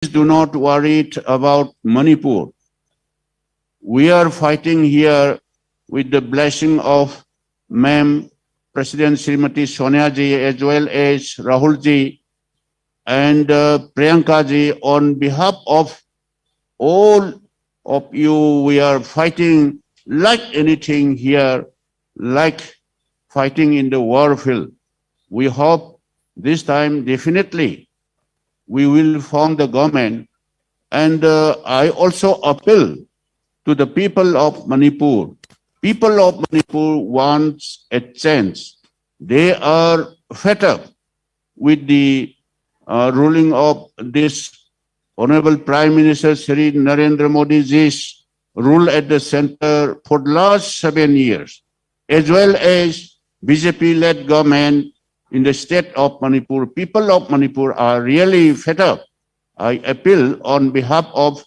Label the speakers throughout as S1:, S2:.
S1: do not worry about Manipur. We are fighting here with the blessing of Ma'am President Srimati Sonia ji as well as Rahul ji and Priyanka ji. On behalf of all of you, we are fighting like anything here, like fighting in the war field. We hope this time definitely we will form the government. And I also appeal to the people of Manipur. People of Manipur want a chance. They are fed up with the ruling of this Honorable Prime Minister Shri Narendra Modi's rule at the center for the last 7 years, as well as BJP-led government in the state of Manipur. People of Manipur are really fed up. I appeal on behalf of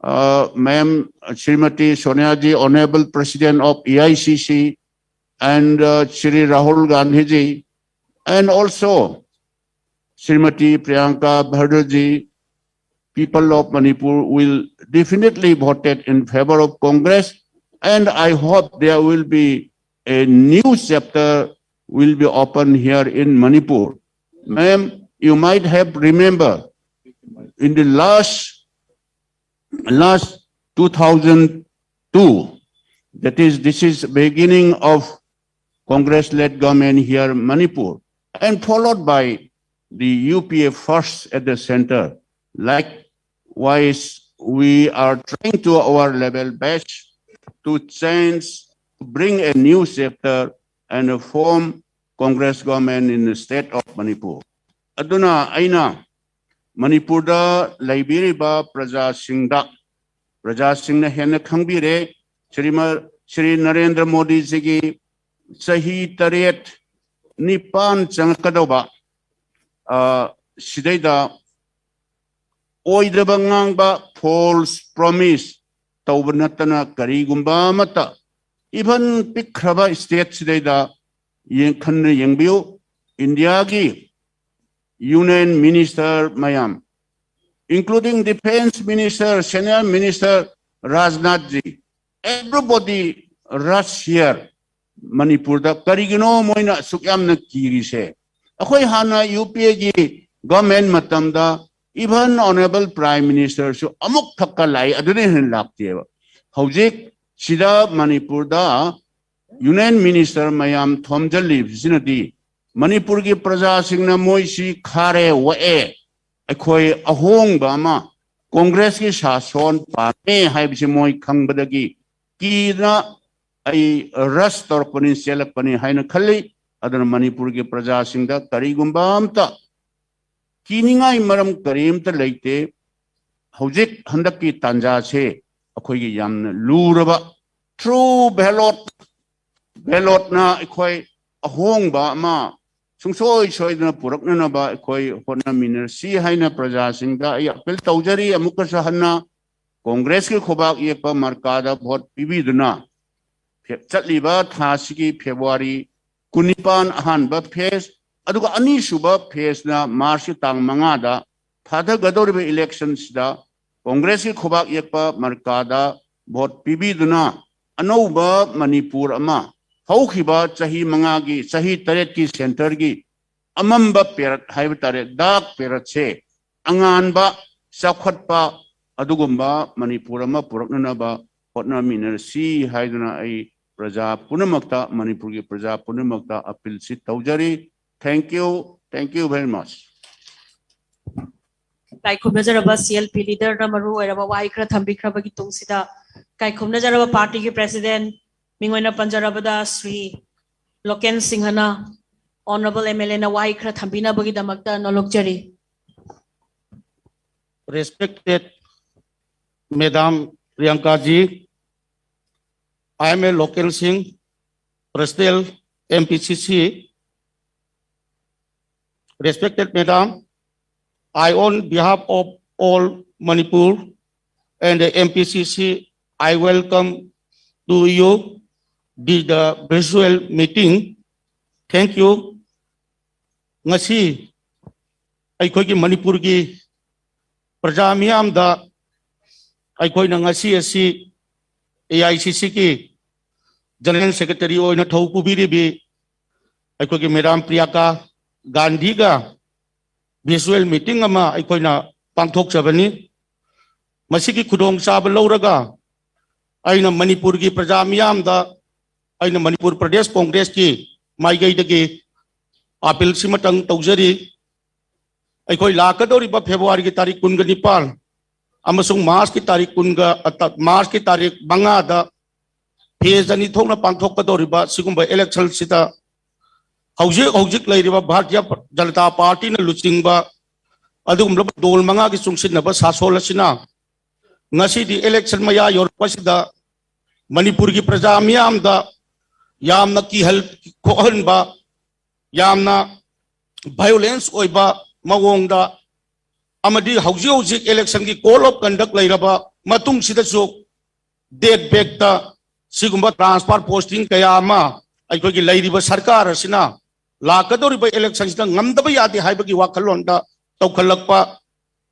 S1: Ma'am Srimati Sonia ji, Honorable President of EICC, and Shri Rahul Gandhi ji, and also Srimati Priyanka Bharda ji. People of Manipur will definitely vote in favor of Congress, and I hope there will be a new chapter will be open here in Manipur. Ma'am, you might have remember in the last 2002, this is beginning of Congress-led government here in Manipur, and followed by the UPA first at the center. Likewise, we are trying to our level best to change, bring a new chapter and form Congress government in the state of Manipur. Aduna aina Manipurda laibiriba praja singna hena khangbire Shri Narendra Modi ji sahi tariet nipan changkadoba sidaida oidraba ngangba false promise tawbanatana karigumba mata even pikraba state sidaida yengkhanne yengbiu India gi Union Minister Mayam, including Defense Minister, Senior Minister Rajnath ji, everybody rush here Manipur da karigino moina sukyam na kiri se. Akoy hana UPA gi government matam da even Honorable Prime Minister so amuk thakalai adune hin laktieba. Hojik sida Manipur da Union Minister Mayam Thomjali Zinadi Manipur ki praja singna moisi khare wae akhoi ahong bama Congress ki shason pame haibisi moi khangbadagi kina ai ras torpani selapani haina khali adana Manipur ki praja singda karigumba amta kiningai maram karimta leite hojik handak ki tanja se akhoi gi yamna luraba true ballot na akhoi ahong ba ma sungsoi soidna purakna na ba akhoi hona miner si haina praja singda ai apel taujari amukka sahanna Congress ki khobak yekpa markada vote pibiduna chatliba thasigi February kunipan ahanba phase aduga ani suba phase na March tang manga da thada gadoriba elections da Congress ki khobak yekpa markada vote pibiduna anouba Manipur ama haukiba chahi mangagi chahi taret ki center gi amamba perat haiba tare dak perat se anganba sakhatpa adugumba Manipur ama purakna ba hotna miner si haiduna ai praja punamakta Manipur ki praja punamakta appeal si taujari. Thank you very much.
S2: Kaikum Najaraba CLP leader Namaru Eraba Waikra Thambikra Tungsida Kaikum Najaraba party ki president Mingwena Panjarabada Sri Loken Singhana Honorable MLA na Waikra Thambina Bagi Damakta Nolokjari.
S3: Respected Madam Priyanka ji, I am a Loken Singh, President MPCC. Respected Madam, I on behalf of all Manipur and the MPCC, I welcome to you the virtual meeting. Thank you. Ngasi ay ko ki Manipur ki प्रजा मियाम दा अखोई नंगासी असी AICC की general secretary ओइना थौ पुबिरी भी अखोई की madam Priyanka Gandhi का विजुअल मीटिंग अमा अखोइना पांथोक चबनी मसी की खुदोंग चाब लौरगा अइना मणिपुर की प्रजा मियाम दा अइना मणिपुर प्रदेश कांग्रेस की माइगैदगी अपील सिमतंग तौजरी अखोई लाकदौरिबा फेब्रुआरी की तारीख 29 अमसुंग मार्च की तारीख 5 दा फेज अनि थोंना पांथोकदौरिबा सिगुंबा इलेक्शन सिदा हौजिक हौजिक लैरिबा भारतीय जनता पार्टी ने लुचिंगबा अदुगुमलबा दोल 5 की चुंगसिनबा सासोल असिना ngasi election maya yorpasida Manipur की प्रजा मियाम दा यामना की हल खोहनबा यामना violence ओइबा मवोंगदा अमदी हौजी हौजी election की call of conduct लैरबा मतुंग सिदसु date back ता सिगुंबा transfer posting कयामा अखोई की लैरिबा सरकार असिना लाकदोरिबा election सिदा ngमदबा यादे हाइबगी वाखलोंदा तौखलकपा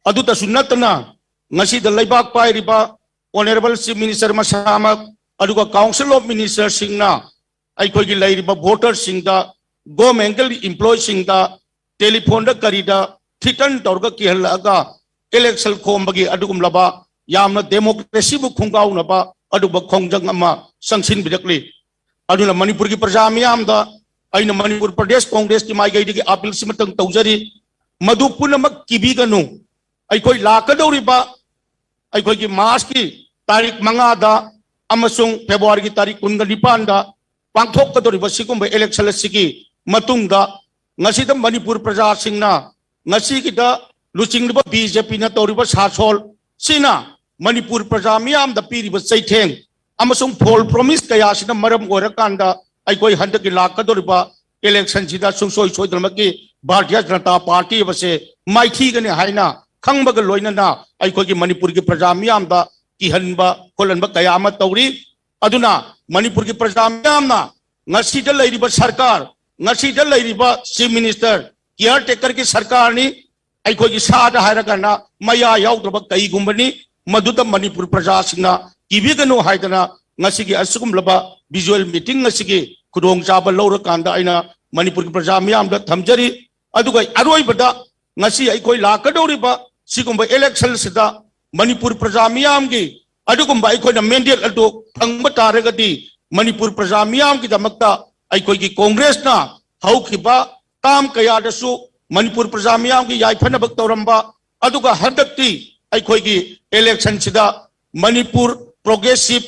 S3: अदुता सुन्नतना ngasi da laibak pairiba honorable chief minister masamak aduga council of ministers singna aikhoi gi lairiba voters singda governmental employees singda telephone da karida threaten torga kihalaga election khombagi adugum laba yamna democracy bu khungau na ba aduba khongjang ama sangsin bidakli aduna manipur ki praja miyam da aina manipur pradesh congress ki mai gaidi ki appeal simatang taujari madu punamak kibiganu aikhoi lakadoriba अखोई की मार्च की तारीख 5 दा अमसुंग February की तारीख 29 दा पांथोकदोरिबा सिगुंबा election सिगी मतुंगदा ngasi da Manipur प्रजा सिंगना ngasi की दा लुचिंगबा बीजेपी ना तोरिबा सासोल सिना Manipur प्रजा मियाम दा पीरिबा चैथेंग अमसुंग फॉल प्रॉमिस कया सिना मरम ओरकांदा अखोई हंदक की लाकदोरिबा इलेक्शन सिदा सुंसोई सोइदलमकी भारतीय जनता पार्टी बसे माइथी गने हाइना खंबग लोइनना अखोई की मणिपुर की प्रजा मियाम दा किहनबा खोलनबा कयामा तौरी अदुना मणिपुर की प्रजा मियामना ngasi da लैरिबा सरकार ngasi da लैरिबा चीफ मिनिस्टर केयर टेकर की सरकार नि अखोई की सादा हायरगना मया याउद्रबा कईगुंबनी मदुदा मणिपुर प्रजा सिंगना किबिगनो हायदना ngasi की असुगुमलबा विजुअल मीटिंग ngasi की खुदोंग चाबा लौरकांदा आइना मणिपुर की प्रजा मियाम दा थमजरी अदुगा अरोइबदा ngasi अखोई लाकदौरिबा सिगुंबा इलेक्शन सिदा मणिपुर प्रजा मियाम की अदुगुंबा अखोइना मैंडेट अदु फंगबा तारगदी मणिपुर प्रजा मियाम की दमकता अखोई की कांग्रेस ना हौखिबा काम कयादसु मणिपुर प्रजा मियाम की याइफनबक तौरंबा अदुगा हदक्ति अखोई की इलेक्शन सिदा मणिपुर प्रोग्रेसिव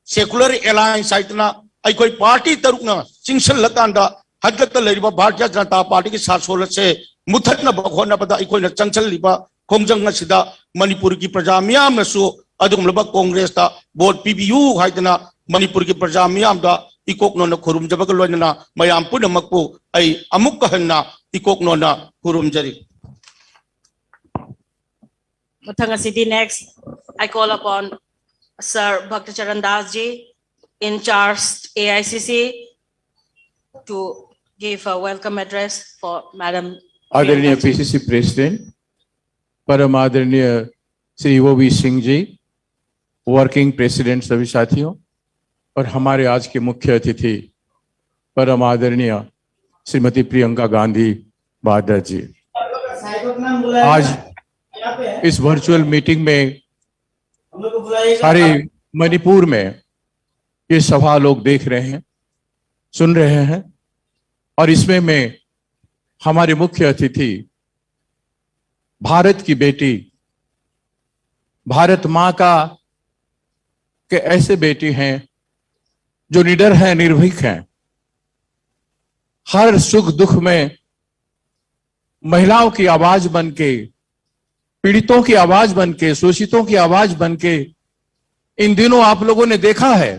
S3: सेकुलर एलायंस साइतना अखोई पार्टी तरुकना चिंगसल लकांदा हदक्ता लैरिबा भारतीय जनता पार्टी की सासोल से मुथतना बखोनबदा अखोइना चंगचलिबा खोंजंग सिदा मणिपुर की प्रजा मियाम नसु अदुगुमलबा कांग्रेस ता वोट पीबीयू हाइदना मणिपुर की प्रजा मियाम दा इकोकनोना खुरुमजबग लोइना मयाम पुनमकपु आई अमुक हन्ना इकोकनोना खुरुमजरी
S2: Mathang city next, I call upon Sir Bhakta Charan Das ji, in charge AICC, to give a welcome address for Madam
S4: आदरणीय पीसीसी प्रेसिडेंट परम आदरणीय श्री ओवी सिंह जी, वर्किंग प्रेसिडेंट सभी साथियों और हमारे आज के मुख्य अतिथि परम आदरणीय श्रीमती प्रियंका गांधी वाड्रा जी। आज इस वर्चुअल मीटिंग में सारे मणिपुर में ये सभा लोग देख रहे हैं, सुन रहे हैं और इसमें मैं हमारे मुख्य अतिथि भारत की बेटी, भारत मां का के ऐसे बेटी हैं जो निडर हैं, निर्भीक हैं, हर सुख दुख में महिलाओं की आवाज बनके, पीड़ितों की आवाज बनके, शोषितों की आवाज बनके इन दिनों आप लोगों ने देखा है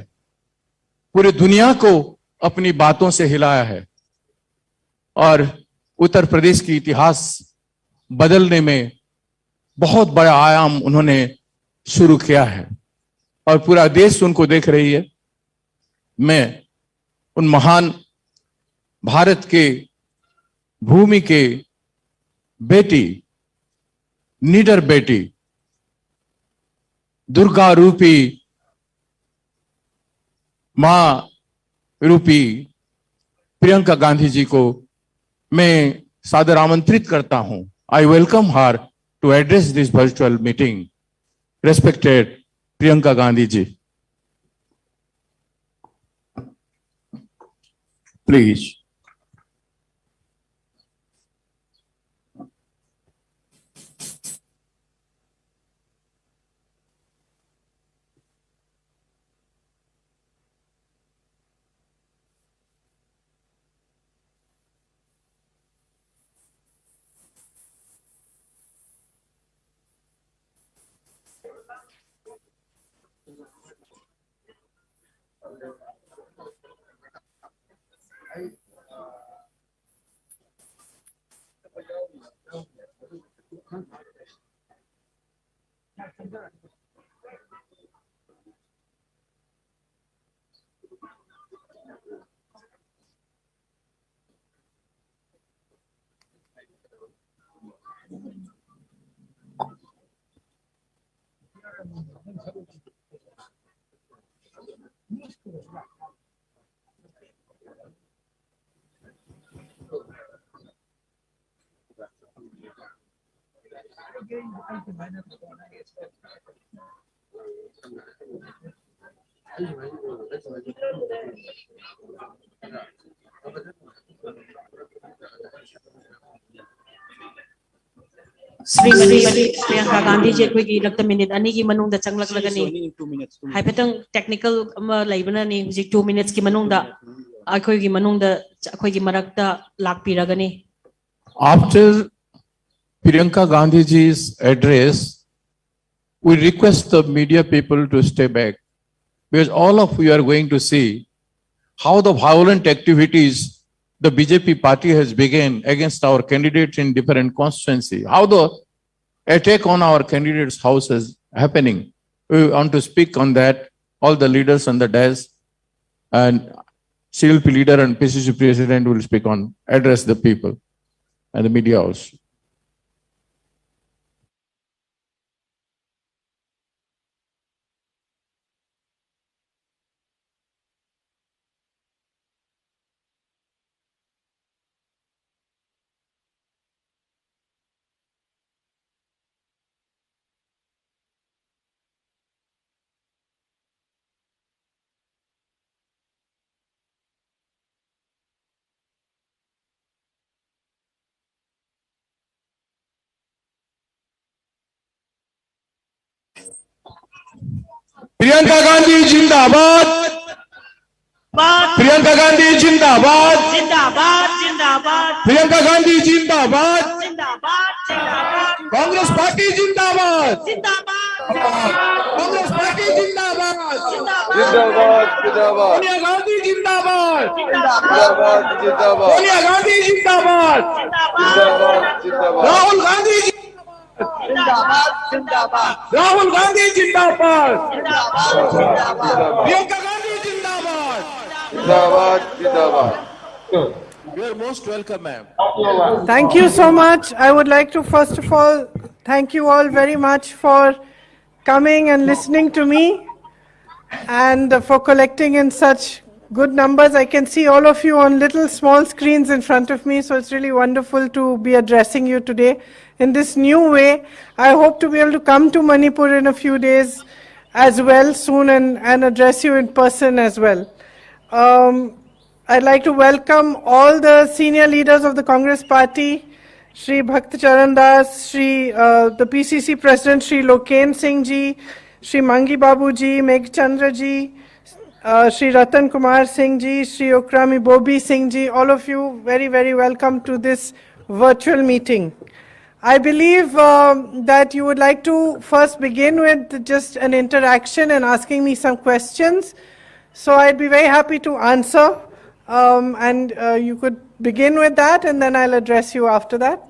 S4: पूरी दुनिया को अपनी बातों से हिलाया है और उत्तर प्रदेश की इतिहास बदलने में बहुत बड़ा आयाम उन्होंने शुरू किया है और पूरा देश उनको देख रही है। मैं उन महान भारत के भूमि के बेटी निडर बेटी, दुर्गा रूपी मां रूपी प्रियंका गांधी जी को मैं सादर आमंत्रित करता हूं. I welcome her to address this virtual meeting. Respected Priyanka Gandhi ji, please.
S2: Srimati Priyanka Gandhi ji koi gi lakta minute ani gi manung da changlak lagani haipetang technical ama laibana ni ji 2 minutes ki manung da akoi gi manung da akoi gi marak da lakpiragani.
S4: After Priyanka Gandhi ji's address, we request the media people to stay back, because all of you are going to see how the violent activities the BJP party has begun against our candidates in different constituency, how the attack on our candidates' house is happening. We want to speak on that, all the leaders on the dais, and CLP leader and PCC president will speak on, address the people and the media also. Priyanka Gandhi जिंदाबाद, प्रियंका गांधी जिंदाबाद,
S2: जिंदाबाद जिंदाबाद
S4: प्रियंका गांधी जिंदाबाद,
S2: जिंदाबाद जिंदाबाद
S4: Congress party जिंदाबाद,
S2: जिंदाबाद
S4: Congress party जिंदाबाद,
S5: जिंदाबाद जिंदाबाद
S4: सोनिया गांधी जिंदाबाद,
S5: जिंदाबाद जिंदाबाद
S4: सोनिया गांधी जिंदाबाद,
S5: जिंदाबाद जिंदाबाद
S4: राहुल गांधी
S5: जिंदाबाद जिंदाबाद
S4: राहुल गांधी जिंदाबाद,
S5: जिंदाबाद
S4: प्रियंका गांधी जिंदाबाद.
S5: जिंदाबाद जिंदाबाद
S4: You are most welcome, ma'am.
S6: Thank you so much. I would like to first of all thank you all very much for coming and listening to me and for collecting in such good numbers. I can see all of you on little small screens in front of me, so it's really wonderful to be addressing you today in this new way. I hope to be able to come to Manipur in a few days as well soon and address you in person as well. I'd like to welcome all the senior leaders of the Congress Party, Shri Bhakt Charan Das, the PCC President Shri Loken Singh ji, Shri Mangi Babu ji, Megh Chandra ji, Shri Ratan Kumar Singh ji, Shri Okrami Bobi Singh ji, all of you very, very welcome to this virtual meeting. I believe that you would like to first begin with just an interaction and asking me some questions. So I'd be very happy to answer. And you could begin with that, and then I'll address you after that.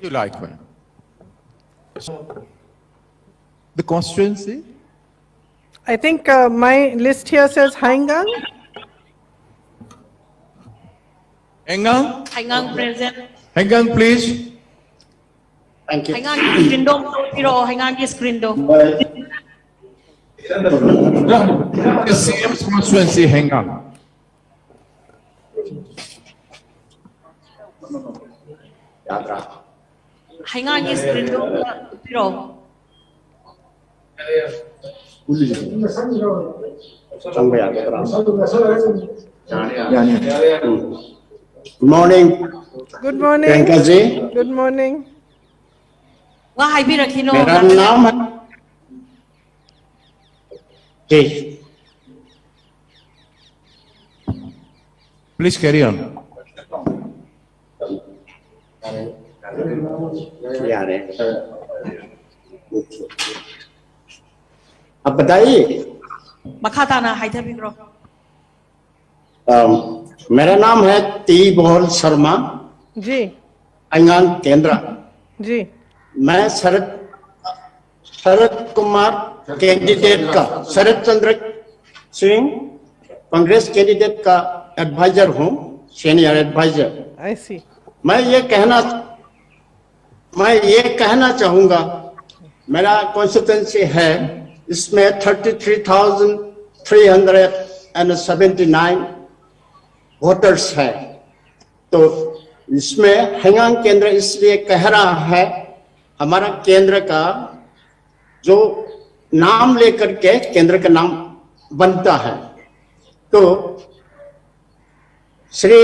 S4: You like, ma'am. The constituency?
S6: I think my list here says Haingang.
S4: Hengang?
S2: Hangang present.
S4: Hengang, please.
S7: Thank you.
S2: Hangang screen do piro hangang screen do.
S4: The CM's constituency, hang on.
S2: Hangang screen do piro.
S7: Good morning,
S6: Good morning.
S7: Priyanka ji.
S6: Good morning.
S2: Wa hai bi rakhino.
S7: मेरा नाम है जी।
S4: Please carry on.
S7: यार अब बताइए।
S2: Makha ta na hai tha piro.
S7: मेरा नाम है ती बोहल शर्मा,
S6: जी
S7: अंगान केंद्र।
S6: जी
S7: मैं शरद कुमार कैंडिडेट का, शरद चंद्र सिंह कांग्रेस कैंडिडेट का एडवाइजर हूँ, सीनियर एडवाइजर।
S6: आई सी।
S7: मैं ये कहना चाहूंगा, मेरा कॉन्स्टिट्यूंसी है, इसमें 33,379 वोटर्स है। तो इसमें हैंगांग केंद्र इसलिए कह रहा है, हमारा केंद्र का जो नाम लेकर के केंद्र का नाम बनता है। तो श्री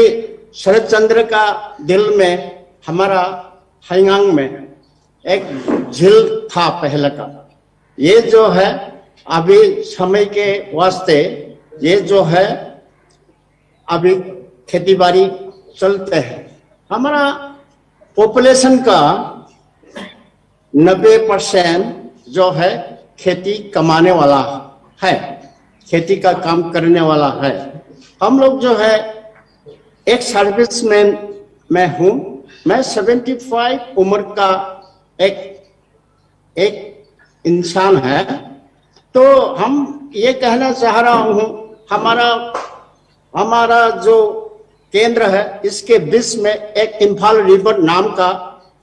S7: शरद चंद्र का दिल में, हमारा हैंगांग में एक झील था पहले का। ये जो है अभी समय के वास्ते, ये जो है अभी खेती बाड़ी चलते हैं। हमारा पॉपुलेशन का 90% जो है खेती कमाने वाला है, खेती का काम करने वाला है। हम लोग जो है एक सर्विसमैन मैं हूँ, मैं 75 उम्र का एक इंसान है। तो हम ये कहना चाह रहा हूँ, हमारा जो केंद्र है, इसके बीच में एक इम्फाल रिवर नाम का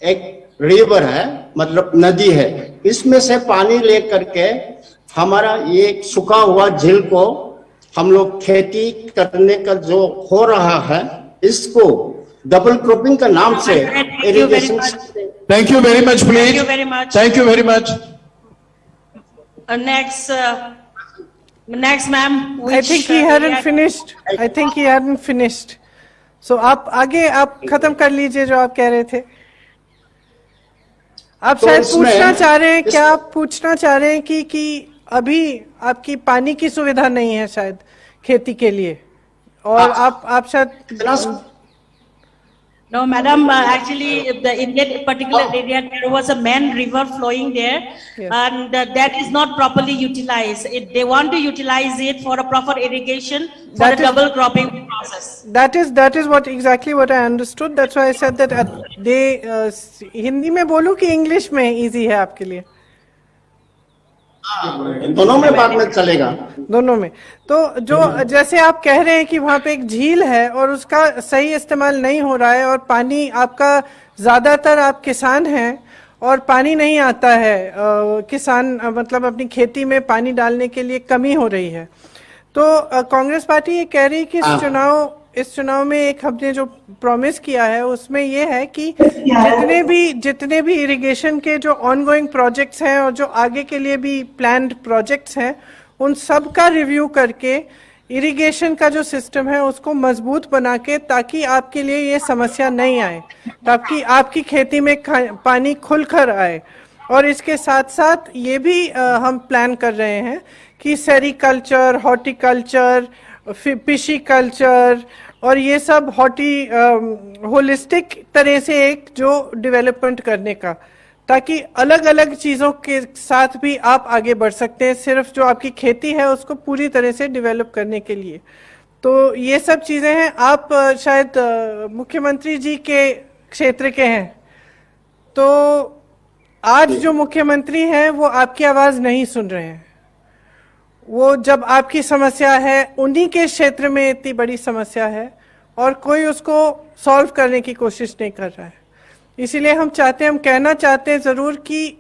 S7: एक रिवर है, मतलब नदी है। इसमें से पानी लेकर के हमारा ये सूखा हुआ झील को हम लोग खेती करने का जो हो रहा है, इसको डबल क्रॉपिंग का नाम से irrigation.
S4: Thank you very much, please.
S2: Thank you very much.
S4: Thank you very much.
S2: Next, ma'am.
S6: I think he hadn't finished. I think he hadn't finished. So आप आगे आप खत्म कर लीजिए जो आप कह रहे थे। आप
S7: तो
S6: शायद
S7: इसमें-
S6: पूछना चाह रहे हैं, क्या आप पूछना चाह रहे हैं कि अभी आपकी पानी की सुविधा नहीं है शायद खेती के लिए, और आप शायद।
S2: No, madam, actually, in that particular area, there was a main river flowing there,
S6: Yes.
S2: and that is not properly utilized. They want to utilize it for a proper irrigation, for
S6: That
S2: a
S6: is-
S2: double cropping process.
S6: That is what exactly what I understood. That's why I said that they Hindi में बोलूं कि English में easy है आपके लिए?
S7: दोनों में बात में चलेगा।
S6: दोनों में। तो जो जैसे आप कह रहे हैं कि वहाँ पे एक झील है और उसका सही इस्तेमाल नहीं हो रहा है, और पानी आपका ज्यादातर आप किसान हैं और पानी नहीं आता है, किसान मतलब अपनी खेती में पानी डालने के लिए कमी हो रही है। तो कांग्रेस पार्टी ये कह रही है कि इस चुनाव में एक हमने जो प्रॉमिस किया है उसमें ये है कि जितने भी इरिगेशन के जो ऑनगोइंग प्रोजेक्ट्स हैं और जो आगे के लिए भी प्लान्ड प्रोजेक्ट्स हैं, उन सब का रिव्यू करके इरिगेशन का जो सिस्टम है उसको मजबूत बना के, ताकि आपके लिए ये समस्या नहीं आए, ताकि आपकी खेती में पानी खुलकर आए। और इसके साथ साथ ये भी हम प्लान कर रहे हैं कि सेरिकल्चर, हॉर्टिकल्चर, फिशिकल्चर और ये सब होलिस्टिक तरह से एक जो डेवलपमेंट करने का, ताकि अलग अलग चीज़ों के साथ भी आप आगे बढ़ सकते हैं, सिर्फ जो आपकी खेती है उसको पूरी तरह से डेवलप करने के लिए। तो ये सब चीज़ें हैं। आप शायद मुख्यमंत्री जी के क्षेत्र के हैं, तो आज जो मुख्यमंत्री हैं वो आपकी आवाज़ नहीं सुन रहे हैं। वो जब आपकी समस्या है, उन्हीं के क्षेत्र में इतनी बड़ी समस्या है और कोई उसको सॉल्व करने की कोशिश नहीं कर रहा है। इसीलिए हम कहना चाहते हैं जरूर कि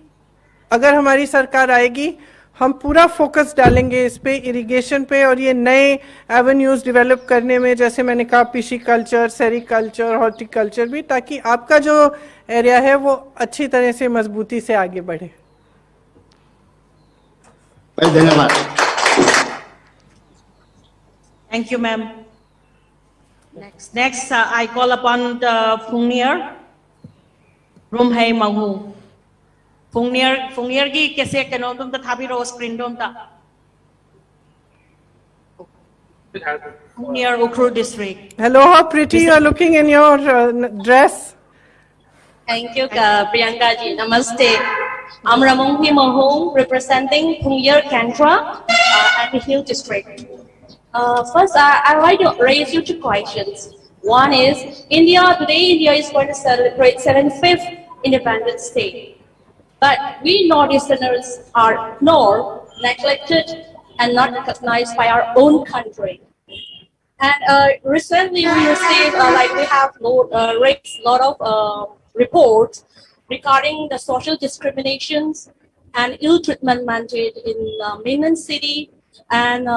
S6: अगर हमारी सरकार आएगी हम पूरा फोकस डालेंगे इस पे, इरिगेशन पे, और ये नए एवेन्यूज डेवलप करने में, जैसे मैंने कहा पिशीकल्चर, सेरिकल्चर, हॉर्टिकल्चर भी, ताकि आपका जो एरिया है वो अच्छी तरह से मजबूती से आगे बढ़े।
S7: धन्यवाद।
S2: Thank you, ma'am. Next, I call upon the Phungnier Rumhei Mahu. Phungnier ki kese kano tum ta thabi ro screen dom ta. Phungnier Ukhrul district.
S6: Hello, how pretty you are looking in your dress.
S8: Thank you, Priyanka ji. Namaste. I'm Ramonghi Mahong, representing Phungnier Kantra and Hill district. First, I'd like to raise you 2 questions. One is, today India is going to celebrate 75th independence day. But we Northeasterners are ignored, neglected, and not recognized by our own country. And recently we received, we have raised a lot of reports regarding the social discriminations and ill treatment mandated in mainland city and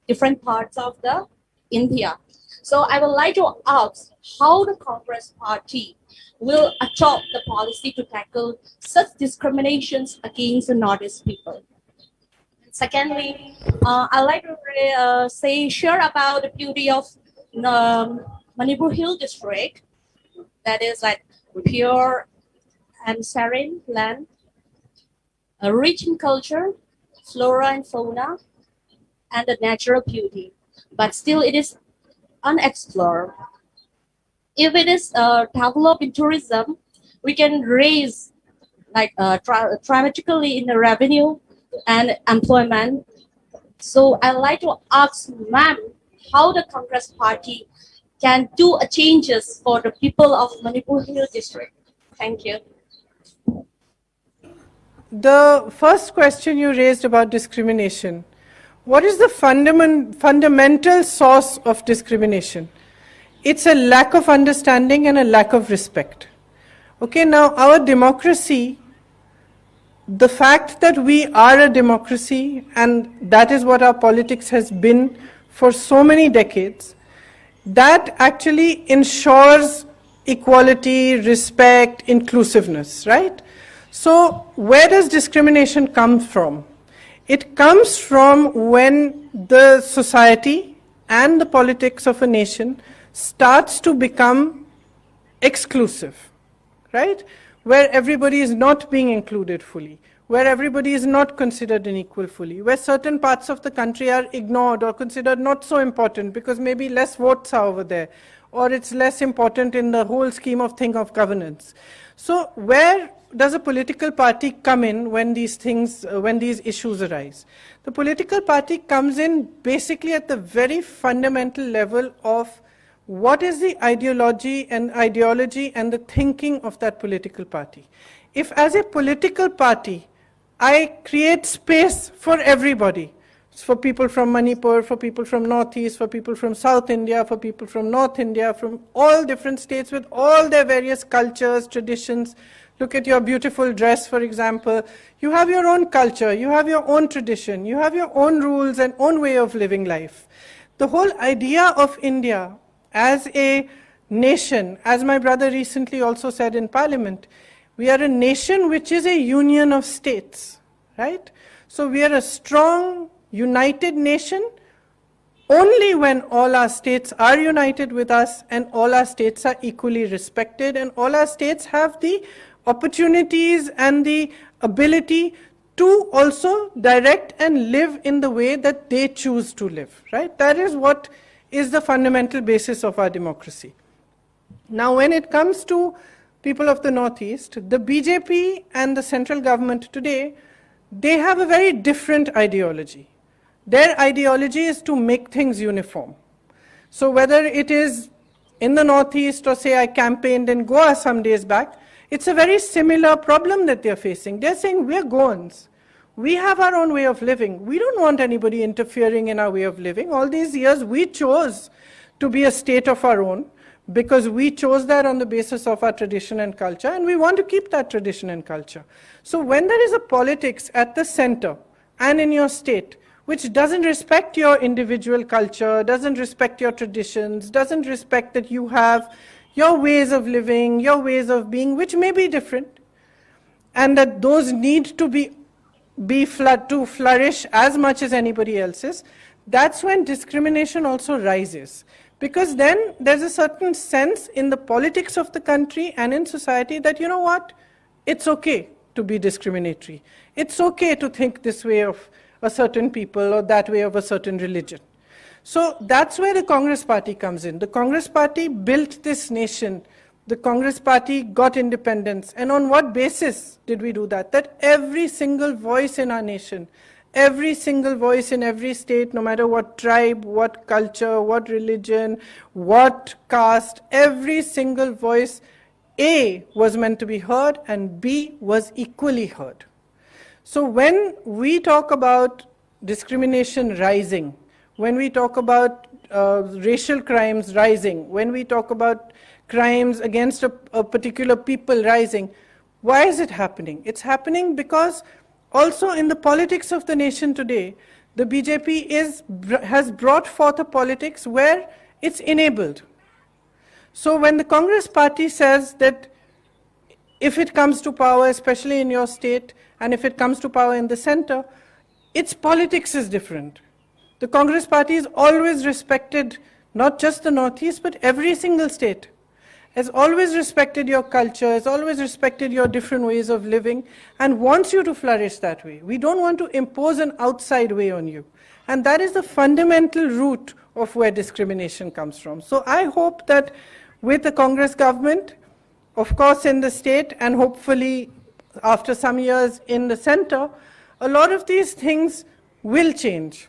S8: different parts of the India. So I would like to ask how the Congress Party will adopt the policy to tackle such discriminations against the Northeast people. And secondly, I'd like to share about the beauty of Manipur Hill district, that is like pure and serene land, rich in culture, flora and fauna, and the natural beauty, but still it is unexplored. If it is developed in tourism, we can raise dramatically in the revenue and employment. So I'd like to ask ma'am how the Congress Party can do changes for the people of Manipur Hill district. Thank you.
S6: The first question you raised about discrimination. What is the fundamental source of discrimination? It's a lack of understanding and a lack of respect. Okay, now our democracy, the fact that we are a democracy, and that is what our politics has been for so many decades, that actually ensures equality, respect, inclusiveness, right? So where does discrimination come from? It comes from when the society and the politics of a nation starts to become exclusive, right? Where everybody is not being included fully, where everybody is not considered an equal fully, where certain parts of the country are ignored or considered not so important because maybe less votes are over there, or it's less important in the whole scheme of thing of governance. So where does a political party come in when these things, when these issues arise? The political party comes in basically at the very fundamental level of what is the ideology and the thinking of that political party. If as a political party, I create space for everybody, for people from Manipur, for people from Northeast, for people from South India, for people from North India, from all different states with all their various cultures, traditions. Look at your beautiful dress, for example. You have your own culture, you have your own tradition, you have your own rules and own way of living life. The whole idea of India as a nation, as my brother recently also said in Parliament, we are a nation which is a union of states, right? So we are a strong, united nation only when all our states are united with us and all our states are equally respected and all our states have the opportunities and the ability to also direct and live in the way that they choose to live, right? That is what is the fundamental basis of our democracy. Now, when it comes to people of the Northeast, the BJP and the central government today, they have a very different ideology. Their ideology is to make things uniform. So whether it is in the Northeast or say I campaigned in Goa some days back, it's a very similar problem that they're facing. They're saying we're Goans. We have our own way of living. We don't want anybody interfering in our way of living. All these years we chose to be a state of our own. because we chose that on the basis of our tradition and culture, and we want to keep that tradition and culture. So when there is a politics at the center and in your state, which doesn't respect your individual culture, doesn't respect your traditions, doesn't respect that you have your ways of living, your ways of being, which may be different, and that those need to to flourish as much as anybody else's, that's when discrimination also rises. Because then there's a certain sense in the politics of the country and in society that, you know what, it's okay to be discriminatory. It's okay to think this way of a certain people or that way of a certain religion. So that's where the Congress Party comes in. The Congress Party built this nation. The Congress Party got independence. And on what basis did we do that? That every single voice in our nation, every single voice in every state, no matter what tribe, what culture, what religion, what caste, every single voice, A, was meant to be heard, and B, was equally heard. So when we talk about discrimination rising, when we talk about racial crimes rising, when we talk about crimes against a particular people rising, why is it happening? It's happening because also in the politics of the nation today, the BJP has brought forth a politics where it's enabled. So when the Congress Party says that if it comes to power, especially in your state, and if it comes to power in the center, its politics is different. The Congress Party has always respected not just the Northeast, but every single state, has always respected your culture, has always respected your different ways of living, and wants you to flourish that way. We don't want to impose an outside way on you. And that is the fundamental root of where discrimination comes from. So I hope that with the Congress government, of course in the state, and hopefully after some years in the center, a lot of these things will change.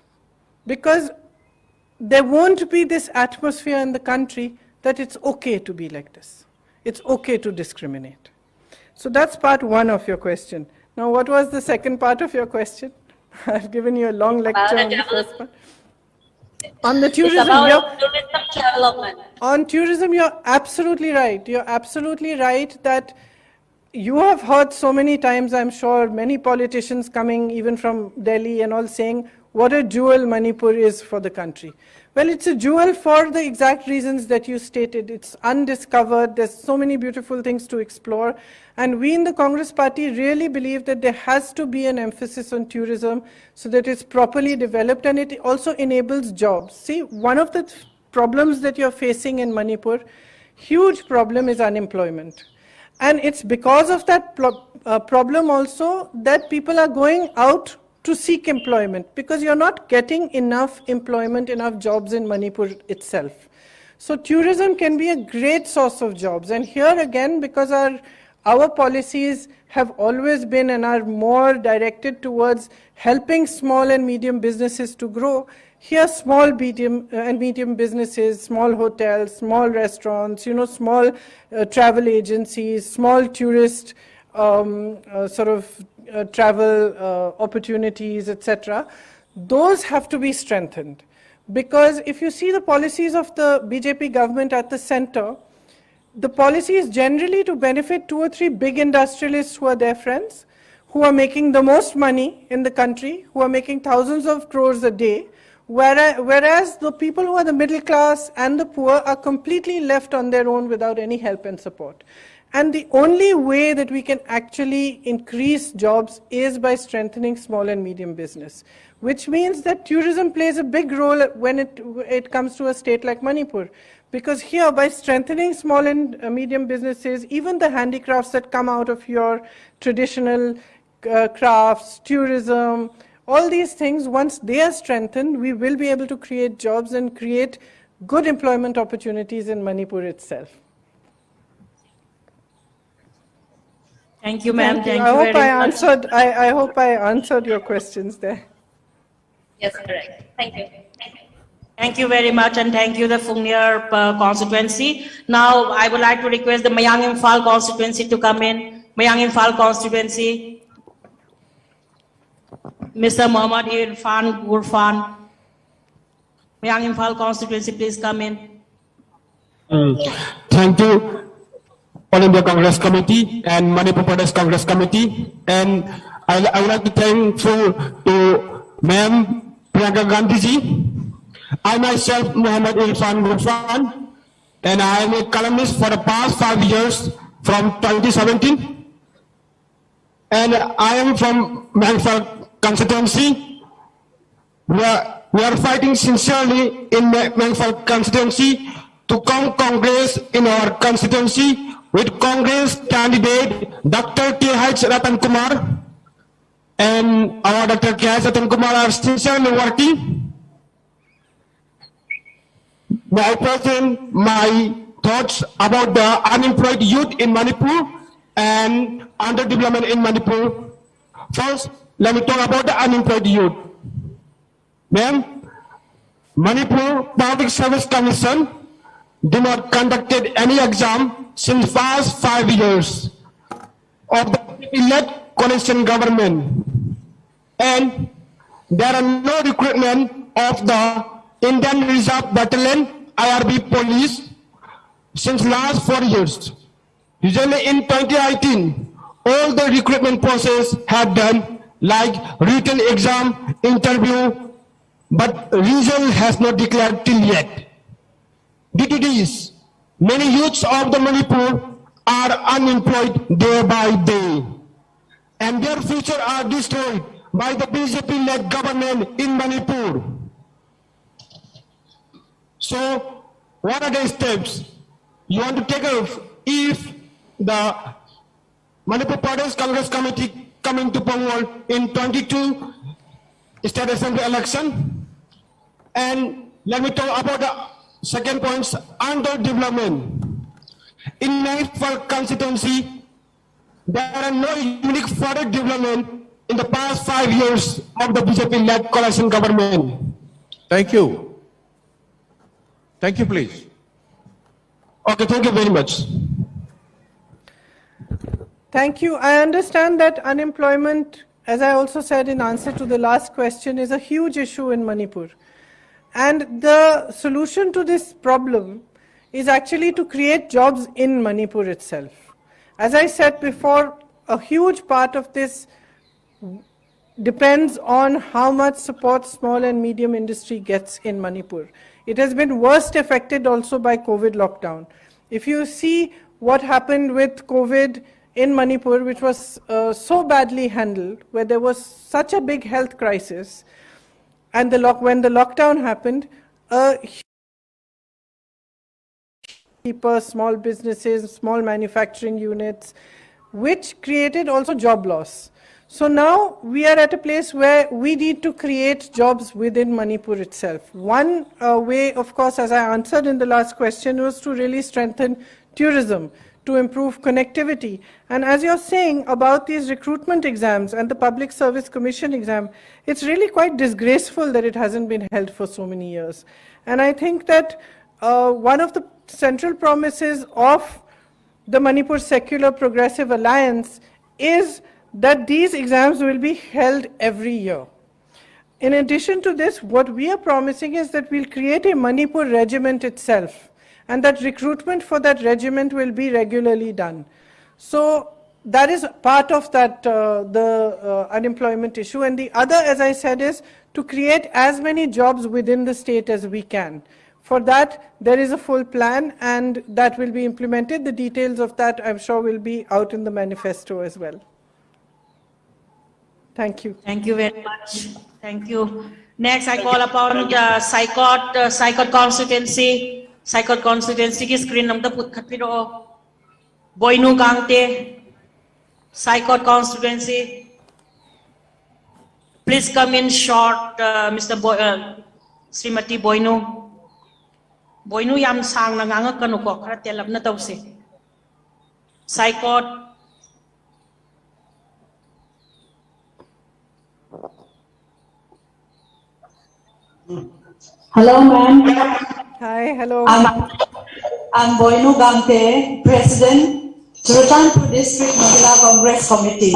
S6: Because there won't be this atmosphere in the country that it's okay to be like this. It's okay to discriminate. So that's part one of your question. Now, what was the second part of your question? I've given you a long lecture on the first part. On the tourism,
S8: tourism development.
S6: On tourism, you're absolutely right. You're absolutely right that you have heard so many times, I'm sure, many politicians coming even from Delhi and all saying what a jewel Manipur is for the country. Well, it's a jewel for the exact reasons that you stated. It's undiscovered. There's so many beautiful things to explore. And we in the Congress Party really believe that there has to be an emphasis on tourism so that it's properly developed and it also enables jobs. See, one of the problems that you're facing in Manipur, huge problem is unemployment. And it's because of that problem also that people are going out to seek employment, because you're not getting enough employment, enough jobs in Manipur itself. So tourism can be a great source of jobs. And here again, because our policies have always been and are more directed towards helping small and medium businesses to grow, here small, medium and medium businesses, small hotels, small restaurants, small travel agencies, small tourist travel opportunities, etc. Those have to be strengthened. Because if you see the policies of the BJP government at the center, the policy is generally to benefit 2 or 3 big industrialists who are their friends, who are making the most money in the country, who are making thousands of crores a day, whereas the people who are the middle class and the poor are completely left on their own without any help and support. And the only way that we can actually increase jobs is by strengthening small and medium business, which means that tourism plays a big role when it comes to a state like Manipur. Because here, by strengthening small and medium businesses, even the handicrafts that come out of your traditional crafts, tourism, all these things, once they are strengthened, we will be able to create jobs and create good employment opportunities in Manipur itself.
S2: Thank you, ma'am. Thank you
S6: I hope
S2: very
S6: I
S2: much.
S6: answered. I hope I answered your questions there.
S8: Yes, correct. Thank you.
S2: Thank you very much, and thank you, the Fungyar constituency. Now, I would like to request the Mayang Imphal constituency to come in. Mayang Imphal constituency. Mr. Muhammad Gurfan. Mayang Imphal constituency, please come in.
S9: Thank you, All India Congress Committee and Manipur Pradesh Congress Committee. And I would like to thank to Ma'am Priyanka Gandhi ji. I myself, Muhammad Irfan Gufran, and I am a columnist for the past 5 years from 2017. And I am from Mangfal constituency. We are fighting sincerely in Mangfal constituency to come Congress in our constituency with Congress candidate Dr. K.H. Ratan Kumar. And our Dr. K.H. Ratan Kumar are sincerely working. May I present my thoughts about the unemployed youth in Manipur and underdevelopment in Manipur. First, let me talk about the unemployed youth. Ma'am, Manipur Public Service Commission did not conducted any exam since past 5 years of the elect coalition government, and there are no recruitment of the Indian Reserve Battalion IRB police since last 4 years. Usually in 2018, all the recruitment process had done like written exam, interview, but result has not declared till yet. Due to this, many youths of the Manipur are unemployed day by day, and their future are destroyed by the BJP-led government in Manipur. So, what are the steps you want to take if the Manipur Pradesh Congress Committee coming to power in 22 State Assembly election? And let me talk about the second point, underdevelopment. In Manipur constituency, there are no unique further development in the past 5 years of the BJP-led coalition government.
S4: Thank you. Thank you, please.
S9: Okay, thank you very much.
S6: Thank you. I understand that unemployment, as I also said in answer to the last question, is a huge issue in Manipur. And the solution to this problem is actually to create jobs in Manipur itself. As I said before, a huge part of this depends on how much support small and medium industry gets in Manipur. It has been worst affected also by COVID lockdown. If you see what happened with COVID in Manipur, which was so badly handled, where there was such a big health crisis, and when the lockdown happened, small businesses, small manufacturing units, which created also job loss. So now we are at a place where we need to create jobs within Manipur itself. One way, of course, as I answered in the last question, was to really strengthen tourism, to improve connectivity. And as you're saying about these recruitment exams and the Public Service Commission exam, it's really quite disgraceful that it hasn't been held for so many years. And I think that one of the central promises of the Manipur Secular Progressive Alliance is that these exams will be held every year. In addition to this, what we are promising is that we'll create a Manipur regiment itself, and that recruitment for that regiment will be regularly done. So that is part of that, unemployment issue. And the other, as I said, is to create as many jobs within the state as we can. For that, there is a full plan, and that will be implemented. The details of that, I'm sure, will be out in the manifesto as well. Thank you.
S2: Thank you very much. Thank you. Next, I call upon the Saikot constituency. Saikot constituency ki screen namda put khatpiro. Boinu Gangte, Saikot constituency. Please come in short, Srimati Boinu. Boinu yam sang na nganga kanuko kara telab na tawse. Saikot.
S10: Hello, ma'am.
S6: Hi, hello.
S10: I'm Boinu Gamte, President, Churachandpur District Mahila Congress Committee.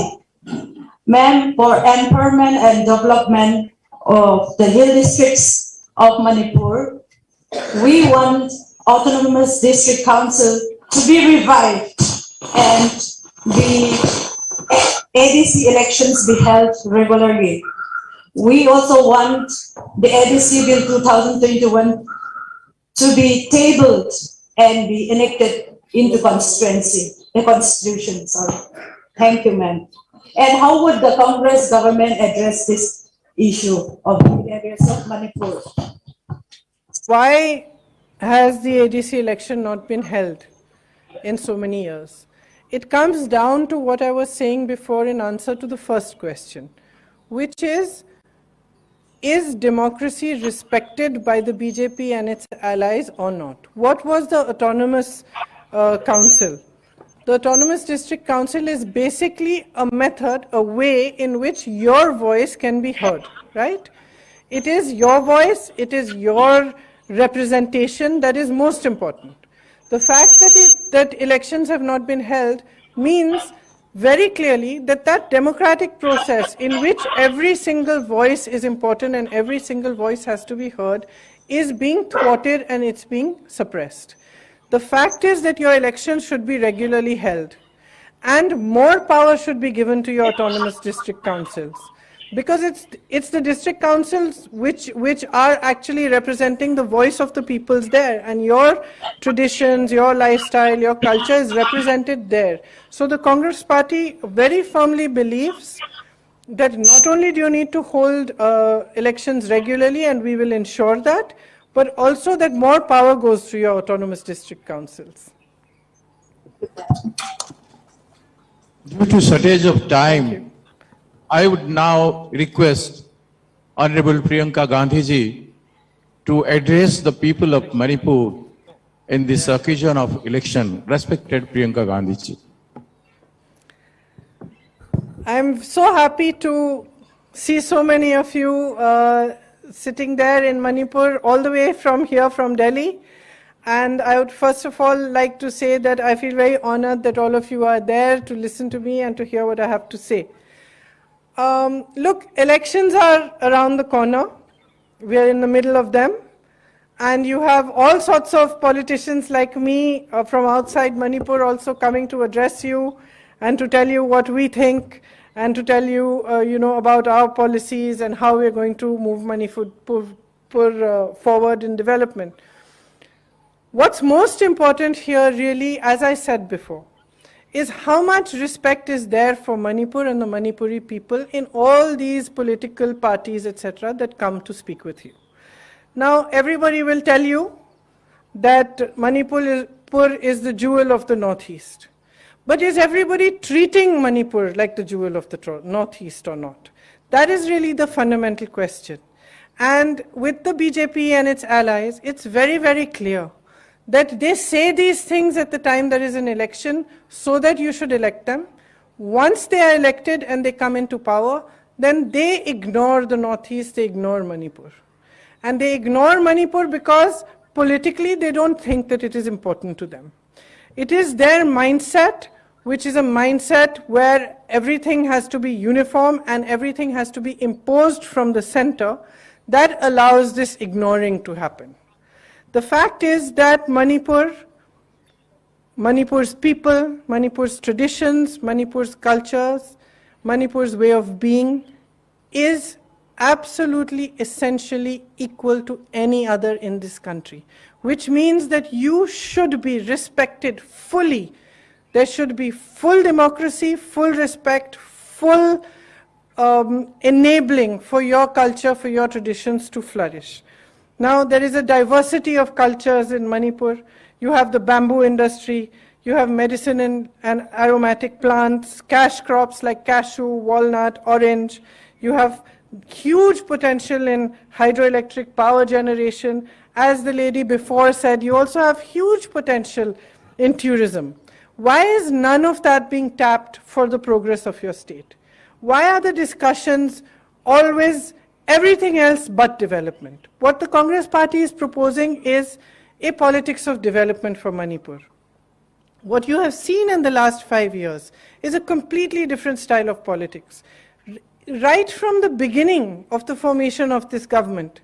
S10: Ma'am, for empowerment and development of the hill districts of Manipur, we want Autonomous District Council to be revived and the ADC elections be held regularly. We also want the ADC Bill 2021 to be tabled and be enacted into constitution. Sorry. Thank you, ma'am. And how would the Congress government address this issue of the areas of Manipur?
S6: Why has the ADC election not been held in so many years? It comes down to what I was saying before in answer to the first question, which is democracy respected by the BJP and its allies or not? What was the autonomous council? The Autonomous District Council is basically a method, a way in which your voice can be heard, right? It is your voice, it is your representation that is most important. The fact that elections have not been held means very clearly that democratic process in which every single voice is important and every single voice has to be heard is being thwarted and it's being suppressed. The fact is that your elections should be regularly held and more power should be given to your autonomous district councils, because it's the district councils which are actually representing the voice of the peoples there, and your traditions, your lifestyle, your culture is represented there. So the Congress party very firmly believes that not only do you need to hold elections regularly, and we will ensure that, but also that more power goes to your autonomous district councils.
S4: Due to shortage of time, I would now request Honorable Priyanka Gandhi ji to address the people of Manipur in this occasion of election. Respected Priyanka Gandhi ji.
S6: I'm so happy to see so many of you sitting there in Manipur, all the way from here, from Delhi. And I would first of all like to say that I feel very honored that all of you are there to listen to me and to hear what I have to say. Look, elections are around the corner. We are in the middle of them. And you have all sorts of politicians like me from outside Manipur also coming to address you and to tell you what we think and to tell you, about our policies and how we're going to move Manipur forward in development. What's most important here really, as I said before, is how much respect is there for Manipur and the Manipuri people in all these political parties, etc., that come to speak with you. Now, everybody will tell you that Manipur is the jewel of the Northeast. But is everybody treating Manipur like the jewel of the Northeast or not? That is really the fundamental question. And with the BJP and its allies, it's very, very clear that they say these things at the time there is an election so that you should elect them. Once they are elected and they come into power, then they ignore the Northeast, they ignore Manipur. And they ignore Manipur because politically they don't think that it is important to them. It is their mindset, which is a mindset where everything has to be uniform and everything has to be imposed from the center, that allows this ignoring to happen. The fact is that Manipur's people, Manipur's traditions, Manipur's cultures, Manipur's way of being is absolutely essentially equal to any other in this country, which means that you should be respected fully. There should be full democracy, full respect, full enabling for your culture, for your traditions to flourish. Now, there is a diversity of cultures in Manipur. You have the bamboo industry, you have medicine and aromatic plants, cash crops like cashew, walnut, orange. You have huge potential in hydroelectric power generation. As the lady before said, you also have huge potential in tourism. Why is none of that being tapped for the progress of your state? Why are the discussions always everything else but development? What the Congress party is proposing is a politics of development for Manipur. What you have seen in the last 5 years is a completely different style of politics. Right from the beginning of the formation of this government,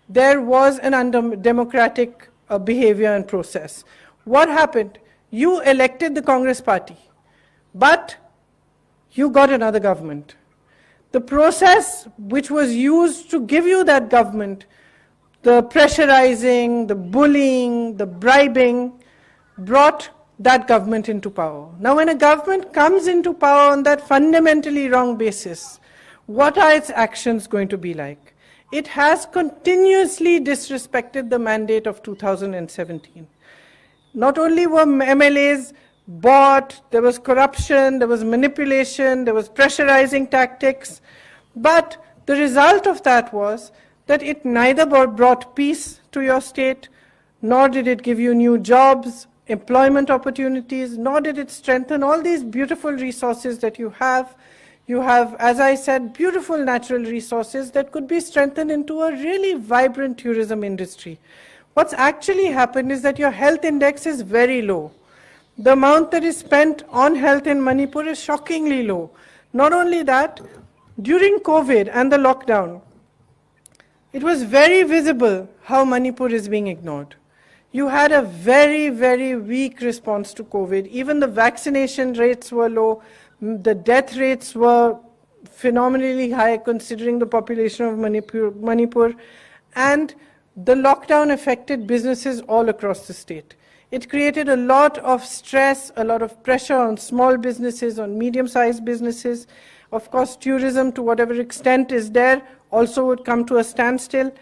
S6: there was an undemocratic behavior and process. What happened? You elected the Congress party, but you got another government. The process which was used to give you that government, the pressurizing, the bullying, the bribing, brought that government into power. Now, when a government comes into power on that fundamentally wrong basis, what are its actions going to be like? It has continuously disrespected the mandate of 2017. Not only were MLAs bought, there was corruption, there was manipulation, there was pressurizing tactics, but the result of that was that it neither brought peace to your state, nor did it give you new jobs, employment opportunities, nor did it strengthen all these beautiful resources that you have. You have, as I said, beautiful natural resources that could be strengthened into a really vibrant tourism industry. What's actually happened is that your health index is very low. The amount that is spent on health in Manipur is shockingly low. Not only that, during COVID and the lockdown, it was very visible how Manipur is being ignored. You had a very, very weak response to COVID. Even the vaccination rates were low. The death rates were phenomenally high considering the population of Manipur. And the lockdown affected businesses all across the state. It created a lot of stress, a lot of pressure on small businesses, on medium-sized businesses. Of course, tourism, to whatever extent is there, also would come to a standstill.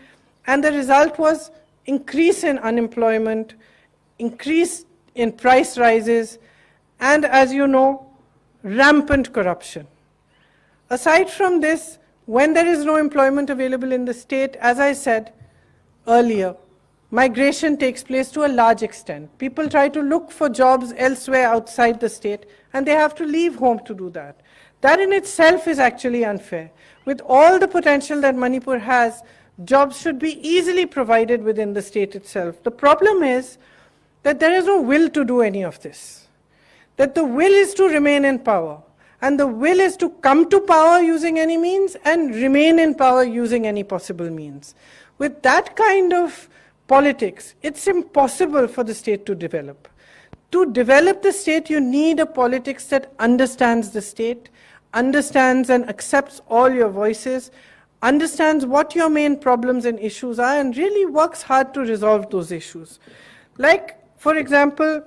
S6: And the result was increase in unemployment, increase in price rises, and as you know, rampant corruption. Aside from this, when there is no employment available in the state, as I said earlier, migration takes place to a large extent. People try to look for jobs elsewhere outside the state, and they have to leave home to do that. That in itself is actually unfair. With all the potential that Manipur has, jobs should be easily provided within the state itself. The problem is that there is no will to do any of this. That the will is to remain in power, and the will is to come to power using any means and remain in power using any possible means. With that kind of politics, it's impossible for the state to develop. To develop the state, you need a politics that understands the state, understands and accepts all your voices, understands what your main problems and issues are, and really works hard to resolve those issues. Like, for example,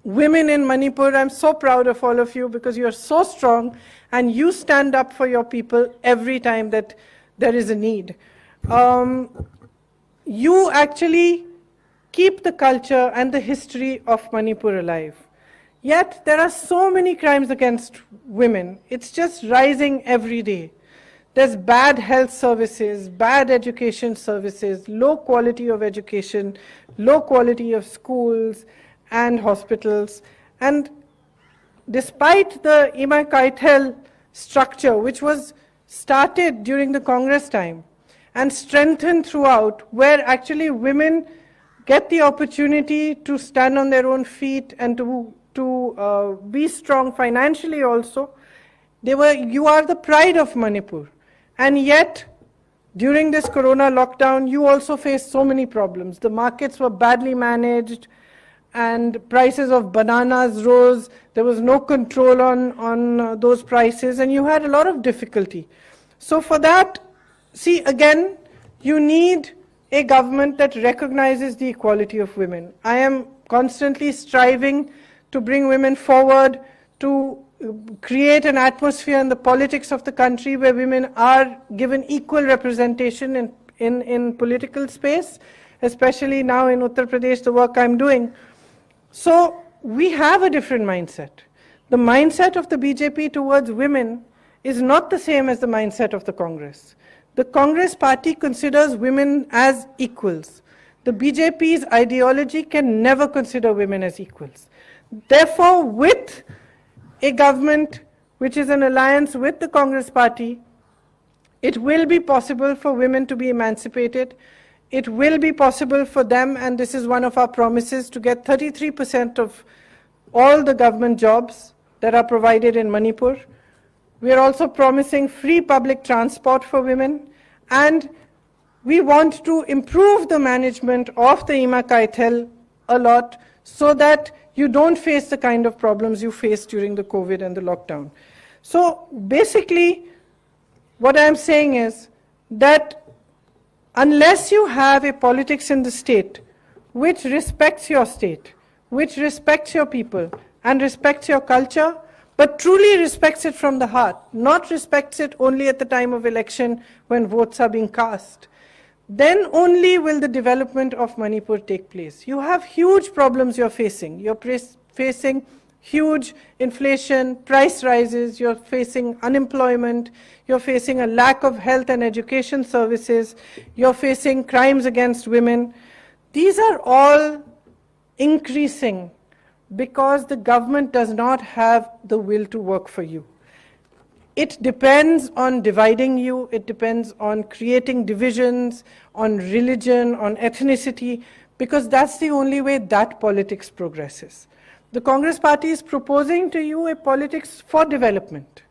S6: women in Manipur, I'm so proud of all of you because you're so strong and you stand up for your people every time that there is a need. You actually keep the culture and the history of Manipur alive. Yet there are so many crimes against women. It's just rising every day. There's bad health services, bad education services, low quality of education, low quality of schools and hospitals. And despite the Imai Kaitel structure, which was started during the Congress time and strengthened throughout, where actually women get the opportunity to stand on their own feet and to be strong financially also, you are the pride of Manipur. And yet, during this corona lockdown, you also faced so many problems. The markets were badly managed and prices of bananas rose. There was no control on those prices and you had a lot of difficulty. So for that, see again, you need a government that recognizes the equality of women. I am constantly striving to bring women forward, to create an atmosphere in the politics of the country where women are given equal representation in political space, especially now in Uttar Pradesh, the work I'm doing. So we have a different mindset. The mindset of the BJP towards women is not the same as the mindset of the Congress. The Congress party considers women as equals. The BJP's ideology can never consider women as equals. Therefore, with a government which is an alliance with the Congress party, it will be possible for women to be emancipated. It will be possible for them, and this is one of our promises, to get 33% of all the government jobs that are provided in Manipur. We are also promising free public transport for women, and We want to improve the management of the Ima Kaithel a lot so that you don't face the kind of problems you faced during the COVID and the lockdown. So basically, what I'm saying is that unless you have a politics in the state which respects your state, which respects your people and respects your culture, but truly respects it from the heart, not respects it only at the time of election when votes are being cast, then only will the development of Manipur take place. You have huge problems you're facing. You're facing huge inflation, price rises, you're facing unemployment, you're facing a lack of health and education services, you're facing crimes against women. These are all increasing because the government does not have the will to work for you. It depends on dividing you, it depends on creating divisions, on religion, on ethnicity, because that's the only way that politics progresses. The Congress Party is proposing to you a politics for development,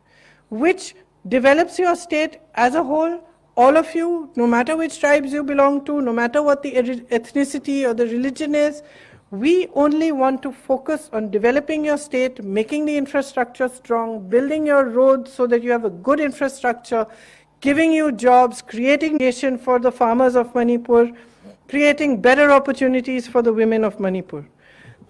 S6: which develops your state as a whole, all of you, no matter which tribes you belong to, no matter what the ethnicity or the religion is. We only want to focus on developing your state, making the infrastructure strong, building your roads so that you have a good infrastructure, giving you jobs, creating nation for the farmers of Manipur, creating better opportunities for the women of Manipur.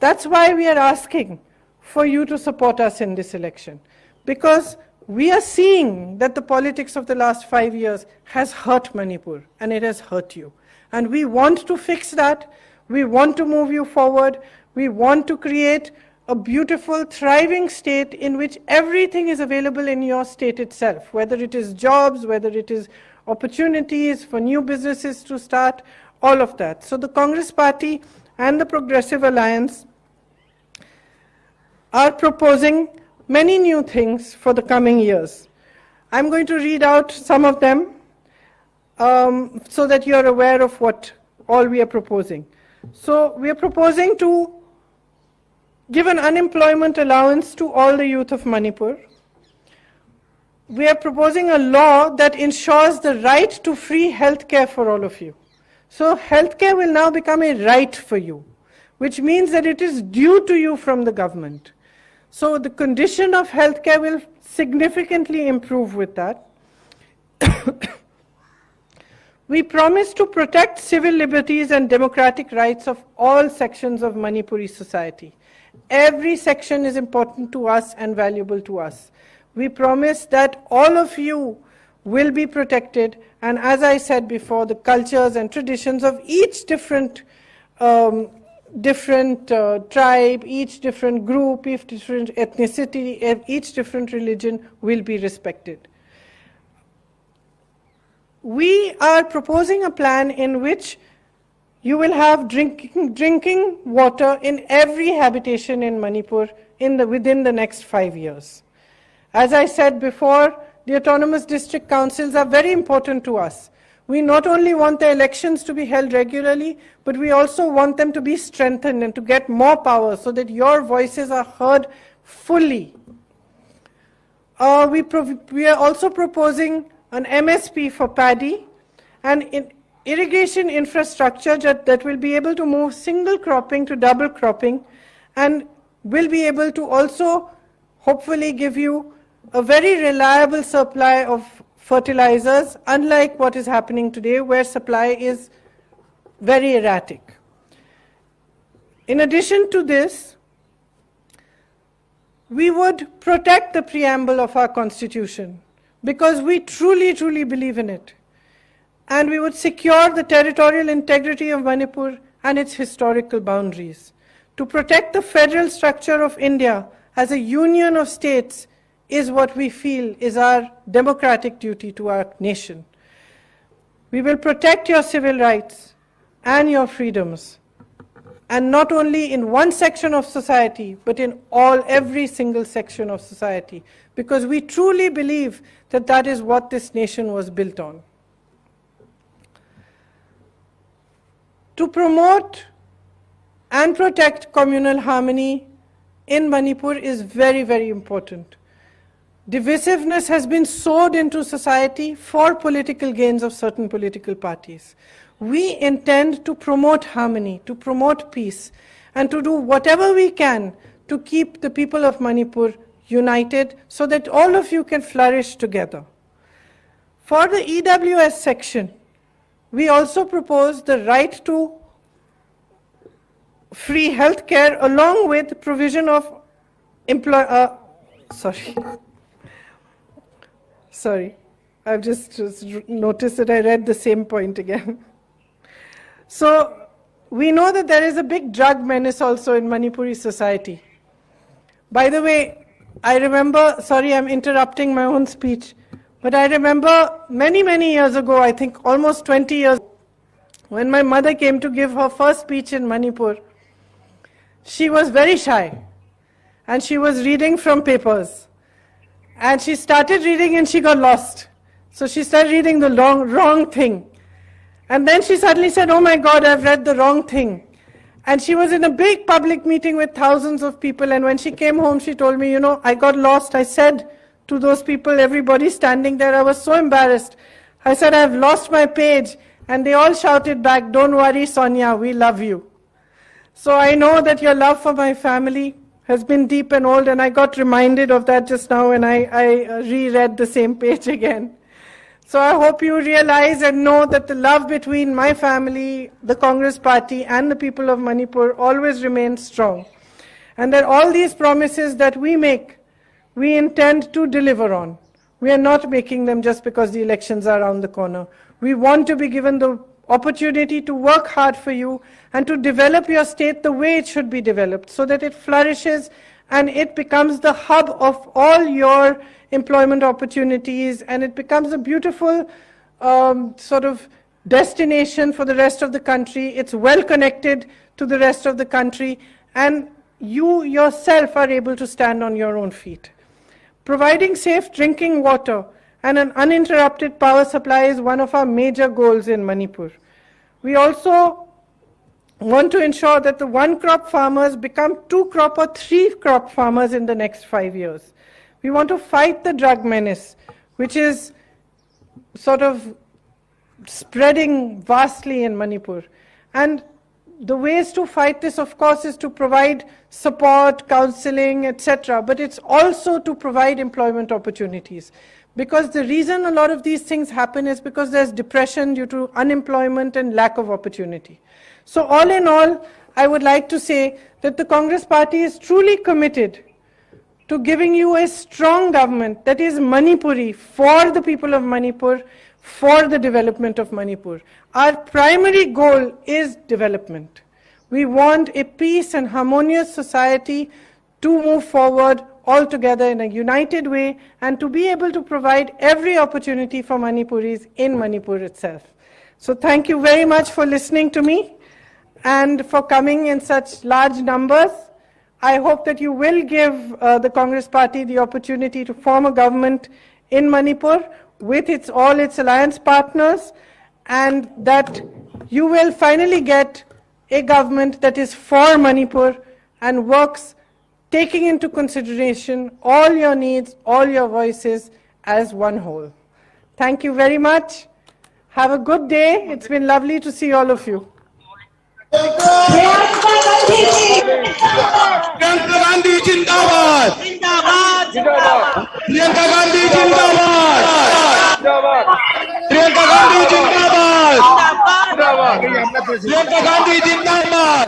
S6: That's why we are asking for you to support us in this election, because we are seeing that the politics of the last 5 years has hurt Manipur and it has hurt you. And we want to fix that. We want to move you forward. We want to create a beautiful, thriving state in which everything is available in your state itself, whether it is jobs, whether it is opportunities for new businesses to start, all of that. So the Congress Party and the Progressive Alliance are proposing many new things for the coming years. I'm going to read out some of them so that you're aware of what all we are proposing. So we are proposing to give an unemployment allowance to all the youth of Manipur. We are proposing a law that ensures the right to free healthcare for all of you. So healthcare will now become a right for you, which means that it is due to you from the government. So the condition of healthcare will significantly improve with that. We promise to protect civil liberties and democratic rights of all sections of Manipuri society. Every section is important to us and valuable to us. We promise that all of you will be protected, and as I said before, the cultures and traditions of each different tribe, each different group, each different ethnicity, each different religion will be respected. We are proposing a plan in which you will have drinking water in every habitation in Manipur within the next 5 years. As I said before, the autonomous district councils are very important to us. We not only want the elections to be held regularly, but we also want them to be strengthened and to get more power so that your voices are heard fully. We are also proposing an MSP for paddy and irrigation infrastructure that will be able to move single cropping to double cropping and will be able to also hopefully give you a very reliable supply of fertilizers, unlike what is happening today where supply is very erratic. In addition to this, we would protect the preamble of our constitution because we truly, truly believe in it. And we would secure the territorial integrity of Manipur and its historical boundaries. To protect the federal structure of India as a union of states is what we feel is our democratic duty to our nation. We will protect your civil rights and your freedoms, and not only in one section of society, but in every single section of society, because we truly believe that that is what this nation was built on. To promote and protect communal harmony in Manipur is very, very important. Divisiveness has been sowed into society for political gains of certain political parties. We intend to promote harmony, to promote peace, and to do whatever we can to keep the people of Manipur united so that all of you can flourish together. For the EWS section, we also propose the right to free health care along with provision of Sorry, I've just noticed that I read the same point again. So we know that there is a big drug menace also in Manipuri society. By the way, I remember, sorry I'm interrupting my own speech, but I remember many, many years ago, I think almost 20 years, when my mother came to give her first speech in Manipur, she was very shy and she was reading from papers. And she started reading and she got lost. So she started reading the wrong thing. And then she suddenly said, oh my God, I've read the wrong thing. And she was in a big public meeting with thousands of people. And when she came home, she told me, you know, I got lost. I said to those people, everybody standing there, I was so embarrassed. I said, I've lost my page. And they all shouted back, don't worry, Sonia, we love you. So I know that your love for my family has been deep and old, and I got reminded of that just now when I reread the same page again. So I hope you realize and know that the love between my family, the Congress party, and the people of Manipur always remains strong. And that all these promises that we make, we intend to deliver on. We are not making them just because the elections are around the corner. We want to be given the opportunity to work hard for you and to develop your state the way it should be developed so that it flourishes and it becomes the hub of all your employment opportunities and it becomes a beautiful sort of destination for the rest of the country. It's well connected to the rest of the country and you yourself are able to stand on your own feet. Providing safe drinking water and an uninterrupted power supply is one of our major goals in Manipur. We also want to ensure that the one-crop farmers become two-crop or three-crop farmers in the next 5 years. We want to fight the drug menace, which is sort of spreading vastly in Manipur. And the ways to fight this, of course, is to provide support, counseling, etc. But it's also to provide employment opportunities. Because the reason a lot of these things happen is because there's depression due to unemployment and lack of opportunity. So all in all, I would like to say that the Congress party is truly committed to giving you a strong government that is Manipuri for the people of Manipur, for the development of Manipur. Our primary goal is development. We want a peace and harmonious society to move forward all together in a united way and to be able to provide every opportunity for Manipuris in Manipur itself. So thank you very much for listening to me and for coming in such large numbers. I hope that you will give the Congress party the opportunity to form a government in Manipur with all its alliance partners and that you will finally get a government that is for Manipur and works taking into consideration all your needs, all your voices as one whole. Thank you very much. Have a good day. It's been lovely to see all of you.
S3: Priyanka Gandhi Jindabad! Priyanka Gandhi Jindabad! Priyanka Gandhi Jindabad! Priyanka Gandhi Jindabad!